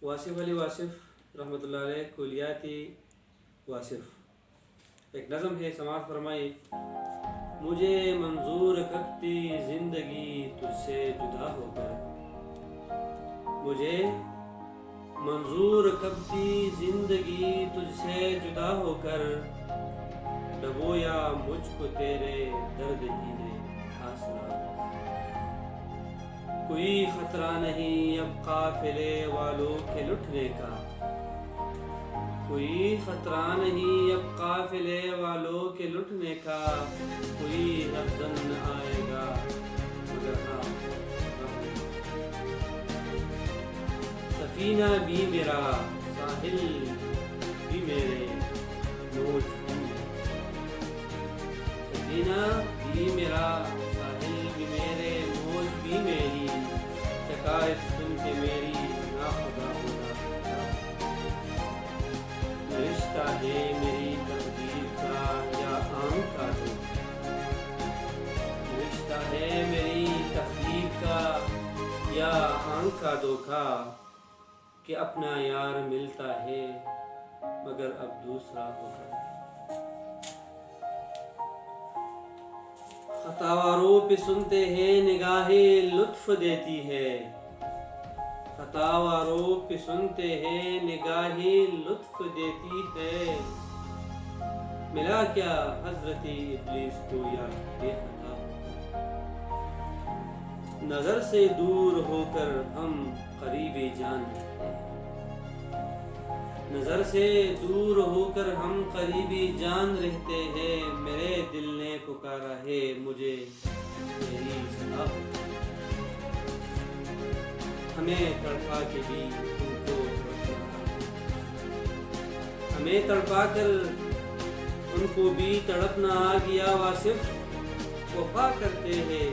واصف علی واصف رحمۃ اللہ علیہ کلیاتی واصف ایک نظم ہے، سماعت فرمائی۔ مجھے منظور کب تھی زندگی تجھ سے جدا ہو کر، مجھے منظور کب تھی زندگی تجھ سے جدا ہو کر، ڈبویا مجھ کو تیرے درد ہی نے آسرا۔ کوئی خطرہ نہیں اب قافلے والوں کے لٹنے کا، کوئی خطرہ نہیں اب قافلے والوں کے لٹنے کا، کوئی رہزن نہ آئے گا مگر سفینہ بھی میرا ساحل بھی میرے موج بھی میرے، سفینہ بھی میرا ساحل بھی میرے موج بھی میری، شکایت سن کے میری ناخدا ہوگا۔ رشتہ ہے میری تقدیر کا یا آنکھ کا دھوکا، رشتہ ہے میری تقدیر کا یا آنکھ کا دھوکا، کہ اپنا یار ملتا ہے مگر اب دوسرا ہوگا۔ خطاواروں پہ سنتے ہیں نگاہیں لطف دیتی ہے، خطاواروں پہ سنتے ہیں نگاہیں لطف دیتی ہے، ملا کیا حضرت ابلیس کو یا بے خطا۔ نظر سے دور ہو کر ہم قریب جان رہتے ہیں، نظر سے دور ہو کر ہم قریبی جان رہتے ہیں، میرے دل نے پکارا ہے مجھے تیری صدا، ہمیں تڑپا کے بھی تم کو تڑپنا، ہمیں تڑپا کر ان کو بھی تڑپنا آ گیا۔ واصف وفا کرتے ہیں